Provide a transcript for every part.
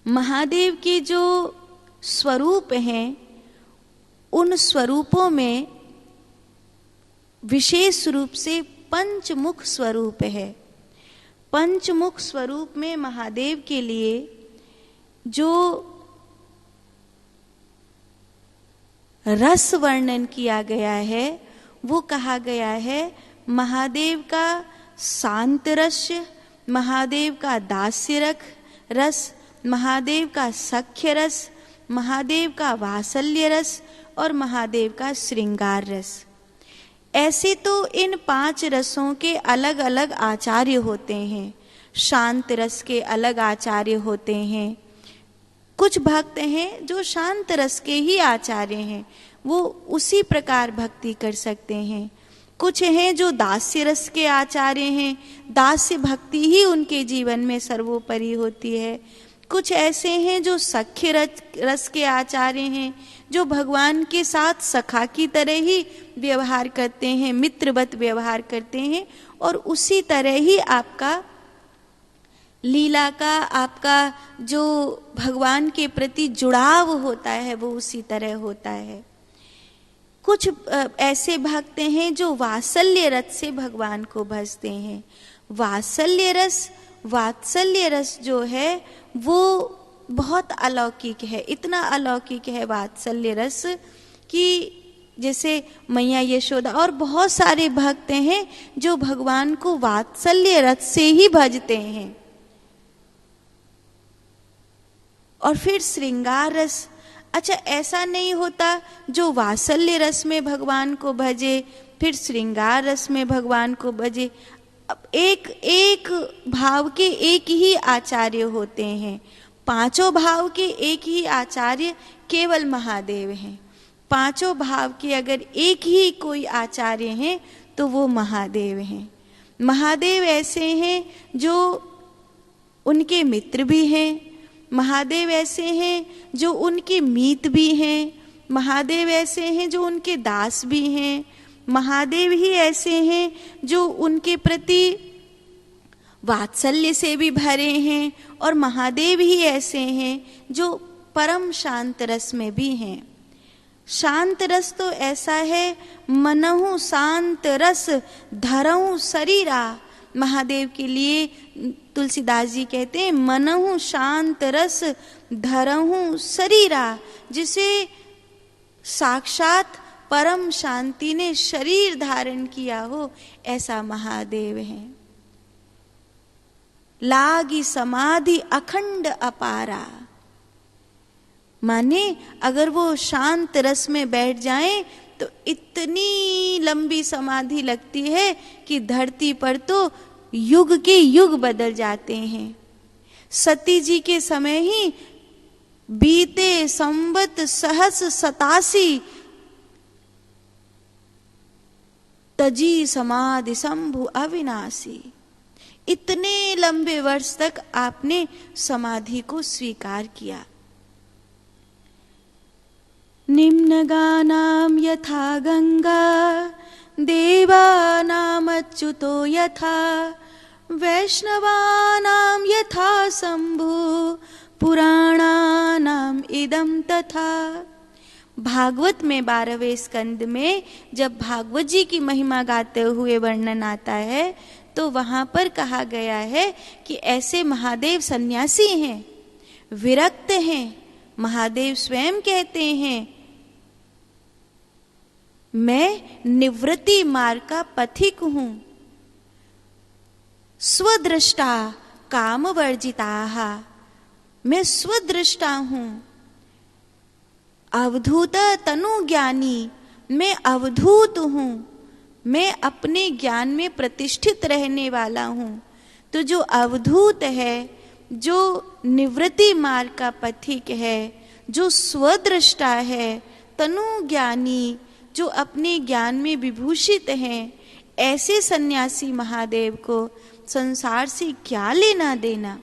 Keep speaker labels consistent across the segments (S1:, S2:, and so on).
S1: महादेव के जो स्वरूप हैं, उन स्वरूपों में विशेष रूप से पंचमुख स्वरूप है। पंचमुख स्वरूप में महादेव के लिए जो रस वर्णन किया गया है वो कहा गया है महादेव का शांत रस, महादेव का दास्य रस, महादेव का सख्य रस, महादेव का वात्सल्य रस और महादेव का श्रृंगार रस। ऐसे तो इन 5 रसों के अलग अलग आचार्य होते हैं। शांत रस के अलग आचार्य होते हैं। कुछ भक्त हैं जो शांत रस के ही आचार्य हैं, वो उसी प्रकार भक्ति कर सकते हैं। कुछ हैं जो दास्य रस के आचार्य हैं, दास्य भक्ति ही उनके जीवन में सर्वोपरि होती है। कुछ ऐसे हैं जो सख्य रस के आचार्य हैं, जो भगवान के साथ सखा की तरह ही व्यवहार करते हैं, मित्रवत व्यवहार करते हैं, और उसी तरह ही आपका लीला का, आपका जो भगवान के प्रति जुड़ाव होता है वो उसी तरह होता है। कुछ ऐसे भक्त हैं जो वात्सल्य रस से भगवान को भजते हैं। वात्सल्य रस जो है वो बहुत अलौकिक है, इतना अलौकिक है वात्सल्य रस कि जैसे मैया यशोदा और बहुत सारे भक्त हैं जो भगवान को वात्सल्य रस से ही भजते हैं। और फिर श्रृंगार रस, अच्छा ऐसा नहीं होता जो वात्सल्य रस में भगवान को भजे फिर श्रृंगार रस में भगवान को भजे। अब एक भाव के एक ही आचार्य होते हैं। 5 भाव के एक ही आचार्य केवल महादेव हैं। 5 भाव के अगर एक ही कोई आचार्य हैं तो वो महादेव हैं। महादेव ऐसे हैं जो उनके मित्र भी हैं, महादेव ऐसे हैं जो उनके मीत भी हैं, महादेव ऐसे हैं जो उनके दास भी हैं, महादेव ही ऐसे हैं जो उनके प्रति वात्सल्य से भी भरे हैं, और महादेव ही ऐसे हैं जो परम शांत रस में भी हैं। शांत रस तो ऐसा है, मनहु शांत रस धरहु शरीरा। महादेव के लिए तुलसीदास जी कहते हैं मनहु शांत रस धरहु शरीरा, जिसे साक्षात परम शांति ने शरीर धारण किया हो ऐसा महादेव है। लागी समाधि अखंड अपारा, माने अगर वो शांत रस में बैठ जाएं तो इतनी लंबी समाधि लगती है कि धरती पर तो युग के युग बदल जाते हैं। सती जी के समय ही बीते संवत सहस 87 तजी समाधि शंभु अविनाशी। इतने लंबे वर्ष तक आपने समाधि को स्वीकार किया। निम्नगानां यथा गंगा देवानामच्युतो यथा वैष्णवानां यथा शंभु पुराणानाम इदम तथा। भागवत में 12वें स्कंद में जब भागवत जी की महिमा गाते हुए वर्णन आता है तो वहां पर कहा गया है कि ऐसे महादेव सन्यासी हैं, विरक्त हैं। महादेव स्वयं कहते हैं मैं निवृत्ति मार्ग का पथिक हूं, स्वदृष्टा काम वर्जिताः, मैं स्वदृष्टा हूं, अवधूत तनु ज्ञानी, मैं अवधूत हूं, मैं अपने ज्ञान में प्रतिष्ठित रहने वाला हूं। तो जो अवधूत है, जो निवृत्ति मार्ग का पथिक है, जो स्वदृष्टा है, तनु ज्ञानी, जो अपने ज्ञान में विभूषित हैं, ऐसे सन्यासी महादेव को संसार से क्या लेना देना।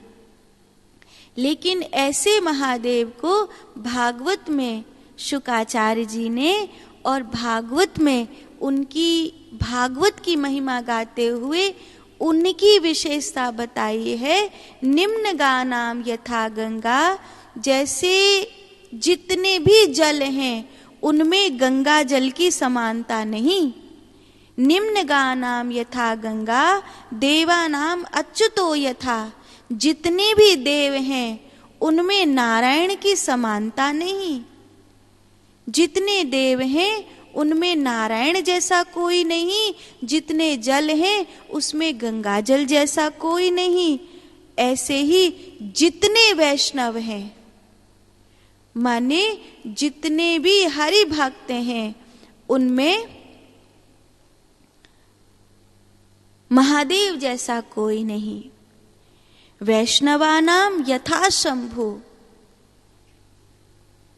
S1: लेकिन ऐसे महादेव को भागवत में शुकाचार्य जी ने और भागवत में उनकी भागवत की महिमा गाते हुए उनकी विशेषता बताई है। निम्न गानाम यथा गंगा, जैसे जितने भी जल हैं उनमें गंगा जल की समानता नहीं। निम्न गानाम यथा गंगा देवानाम अच्युतो यथा, जितने भी देव हैं उनमें नारायण की समानता नहीं। जितने देव हैं उनमें नारायण जैसा कोई नहीं, जितने जल हैं उसमें गंगा जल जैसा कोई नहीं। ऐसे ही जितने वैष्णव हैं, माने जितने भी हरि भक्त हैं, उनमें महादेव जैसा कोई नहीं। वैष्णवानाम यथा शंभु,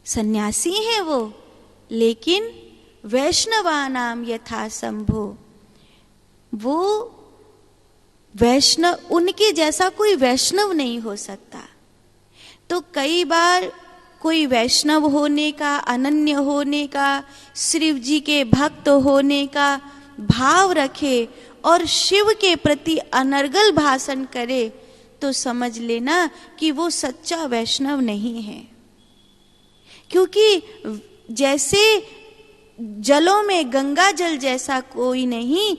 S1: सन्यासी हैं वो, लेकिन वैष्णवानाम यथा शंभु, वो वैष्णव, उनके जैसा कोई वैष्णव नहीं हो सकता। तो कई बार कोई वैष्णव होने का, अनन्य होने का, शिव जी के भक्त होने का भाव रखे और शिव के प्रति अनर्गल भाषण करे, तो समझ लेना कि वो सच्चा वैष्णव नहीं है। क्योंकि जैसे जलों में गंगा जल जैसा कोई नहीं,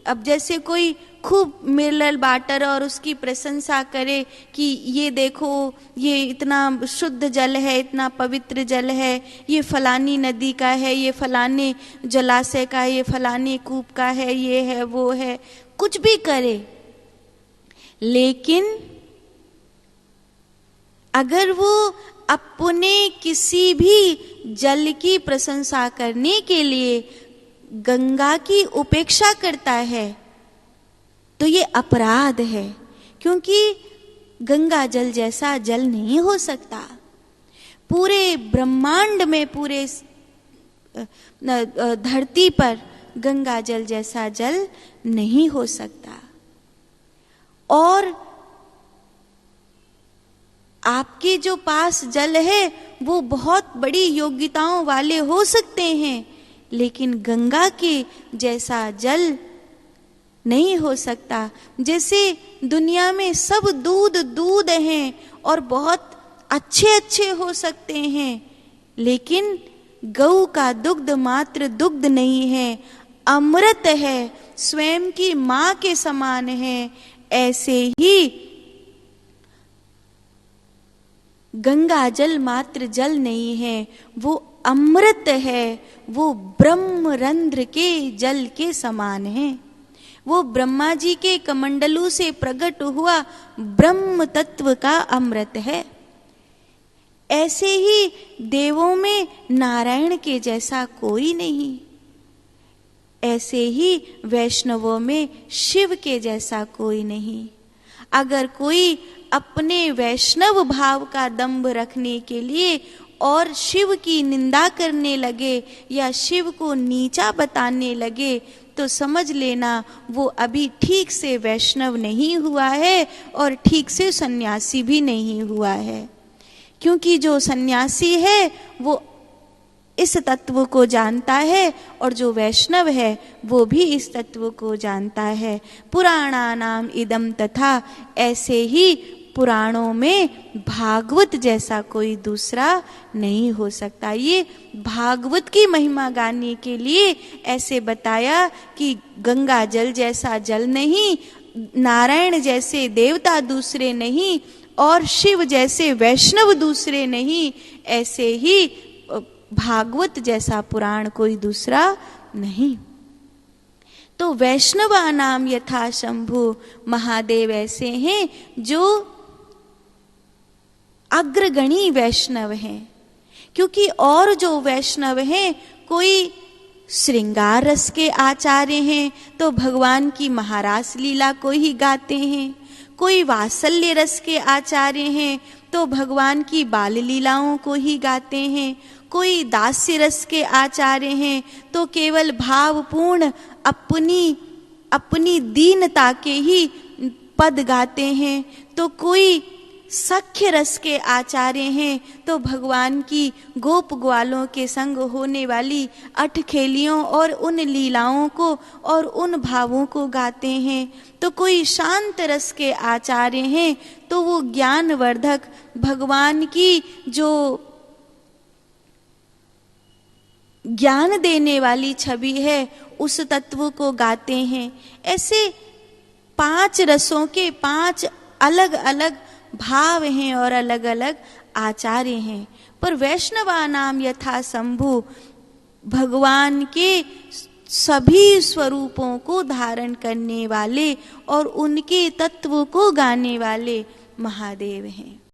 S1: अब जैसे कोई खूब मिनरल वाटर और उसकी प्रशंसा करे कि ये देखो ये इतना शुद्ध जल है, इतना पवित्र जल है, ये फलानी नदी का है, ये फलाने जलाशय का है, ये फलाने कूप का है, ये है वो है, कुछ भी करे, लेकिन अगर वो अपने किसी भी जल की प्रशंसा करने के लिए गंगा की उपेक्षा करता है तो ये अपराध है, क्योंकि गंगा जल जैसा जल नहीं हो सकता। पूरे ब्रह्मांड में, पूरे धरती पर गंगा जल जैसा जल नहीं हो सकता। और आपके जो पास जल है वो बहुत बड़ी योग्यताओं वाले हो सकते हैं, लेकिन गंगा के जैसा जल नहीं हो सकता। जैसे दुनिया में सब दूध दूध हैं और बहुत अच्छे अच्छे हो सकते हैं, लेकिन गऊ का दुग्ध मात्र दुग्ध नहीं है, अमृत है, स्वयं की माँ के समान है। ऐसे ही गंगा जल मात्र जल नहीं है, वो अमृत है, वो ब्रह्म रंध्र के जल के समान है। वो ब्रह्मा जी के कमंडलू से प्रकट हुआ ब्रह्म तत्व का अमृत है। ऐसे ही देवों में नारायण के जैसा कोई नहीं, ऐसे ही वैष्णवों में शिव के जैसा कोई नहीं। अगर कोई अपने वैष्णव भाव का दंभ रखने के लिए और शिव की निंदा करने लगे या शिव को नीचा बताने लगे, तो समझ लेना वो अभी ठीक से वैष्णव नहीं हुआ है और ठीक से सन्यासी भी नहीं हुआ है। क्योंकि जो सन्यासी है वो इस तत्व को जानता है और जो वैष्णव है वो भी इस तत्व को जानता है। पुराणानाम इदम तथा, ऐसे ही पुराणों में भागवत जैसा कोई दूसरा नहीं हो सकता। ये भागवत की महिमा गाने के लिए ऐसे बताया कि गंगा जल जैसा जल नहीं, नारायण जैसे देवता दूसरे नहीं और शिव जैसे वैष्णव दूसरे नहीं, ऐसे ही भागवत जैसा पुराण कोई दूसरा नहीं। तो वैष्णवानाम यथा शंभु, महादेव ऐसे हैं जो अग्रगणी वैष्णव हैं। क्योंकि और जो वैष्णव हैं, कोई श्रृंगार रस के आचार्य हैं तो भगवान की महारास लीला को ही गाते हैं, कोई वात्सल्य रस के आचार्य हैं तो भगवान की बाल लीलाओं को ही गाते हैं, कोई दास्य रस के आचार्य हैं तो केवल भावपूर्ण अपनी दीनता के ही पद गाते हैं, तो कोई सख्य रस के आचार्य हैं तो भगवान की गोप ग्वालों के संग होने वाली अठखेलियों और उन लीलाओं को और उन भावों को गाते हैं। तो कोई शांत रस के आचार्य हैं तो वो ज्ञानवर्धक भगवान की जो ज्ञान देने वाली छवि है उस तत्व को गाते हैं। ऐसे 5 रसों के 5 अलग अलग भाव हैं और अलग अलग आचार्य हैं। पर वैष्णवा नाम यथा शंभु भगवान के सभी स्वरूपों को धारण करने वाले और उनके तत्व को गाने वाले महादेव हैं।